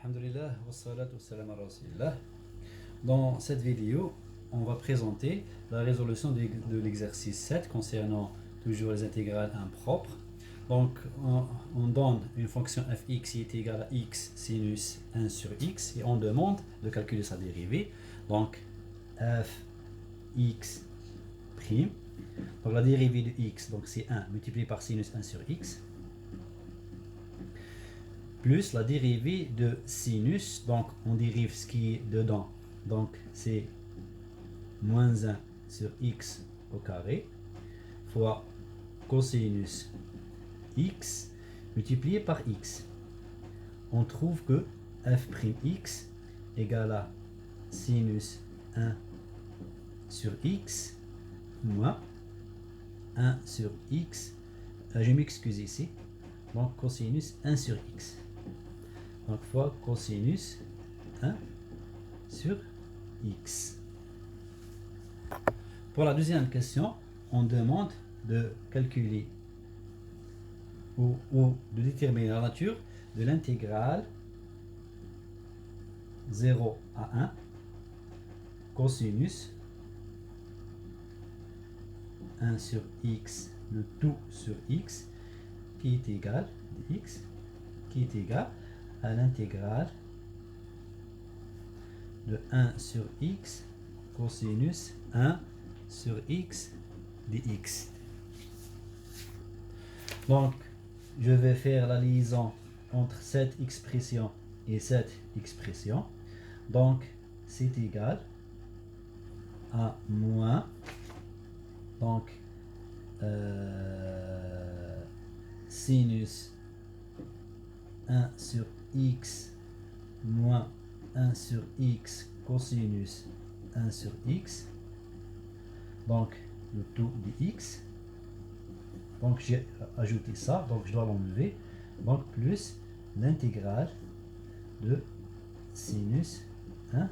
Alhamdulillah, wassalatu wassalam ala rasulillah. Dans cette vidéo, on va présenter la résolution de l'exercice 7 concernant toujours les intégrales impropres. Donc, on donne une fonction fx qui est égale à x sinus 1 sur x et on demande de calculer sa dérivée. Donc, fx prime. Donc, la dérivée de x, donc c'est 1 multiplié par sinus 1 sur x. Plus la dérivée de sinus, donc on dérive ce qui est dedans, donc c'est moins 1 sur x au carré, fois cosinus x multiplié par x. On trouve que f'x égale à sinus 1 sur x moins 1 sur x, je m'excuse ici, donc cosinus 1 sur x. Donc fois cosinus 1 sur x. Pour la deuxième question, on demande de calculer ou de déterminer la nature de l'intégrale 0 à 1 cosinus 1 sur x, le tout sur x, qui est égal de x, qui est égal à l'intégrale de 1 sur x cosinus 1 sur x dx. Donc, je vais faire la liaison entre cette expression et cette expression. Donc, c'est égal à moins, donc, sinus 1 sur x moins 1 sur x cosinus 1 sur x, donc le tout de x, donc j'ai ajouté ça, donc je dois l'enlever, donc plus l'intégrale de sinus 1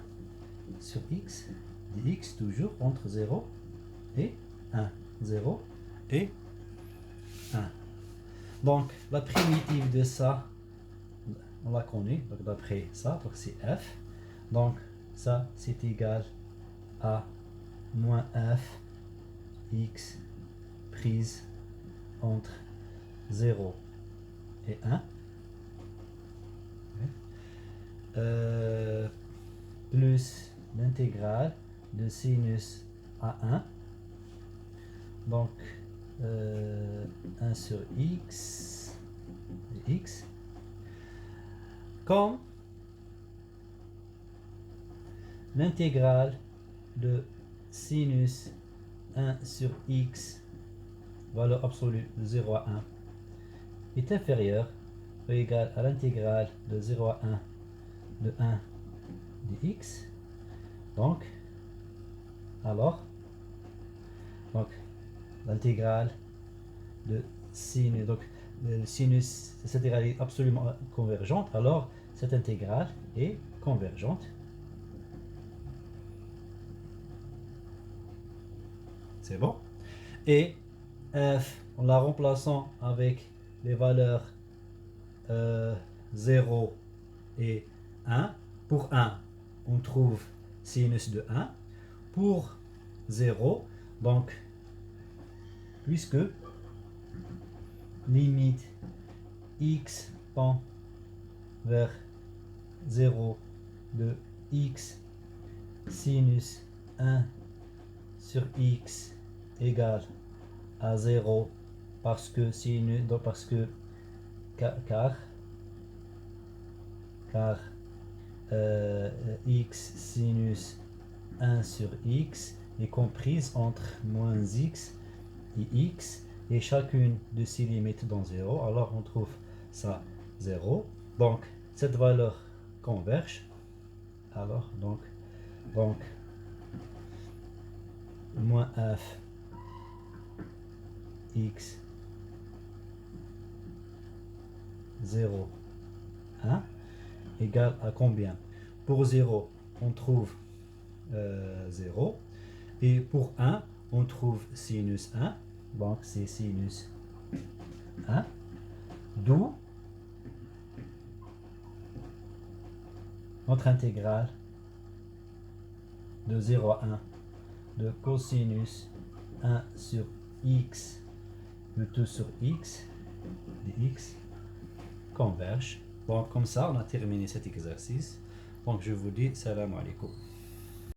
sur x dx, toujours entre 0 et 1, 0 et 1. Donc la primitive de ça, on la connaît, donc d'après ça, donc c'est f. Donc ça c'est égal à moins f x prise entre 0 et 1 plus l'intégrale de sinus à 1, donc 1 sur x x, comme l'intégrale de sinus 1 sur x, valeur absolue de 0 à 1, est inférieure ou égale à l'intégrale de 0 à 1 de 1 de x. Donc, alors, l'intégrale de sinus, donc le sinus, cette intégrale est absolument convergente, alors cette intégrale est convergente. C'est bon. Et f, en la remplaçant avec les valeurs 0 et 1, pour 1, on trouve sinus de 1. Pour 0, donc, puisque limite x tend vers 0 de x sinus 1 sur x égale à 0 parce que sinus, donc parce que car x sinus 1 sur x est comprise entre moins x et x, et chacune de ces limites dans 0, alors on trouve ça 0. Donc cette valeur converge, alors donc moins f x 0 1 égale à combien? Pour 0 on trouve 0, et pour 1 on trouve sinus 1, donc c'est sinus 1, d'où Notre intégrale de 0 à 1 de cosinus 1 sur x de 2 sur x dx converge. Bon, comme ça, on a terminé cet exercice. Donc, je vous dis salam alaikum.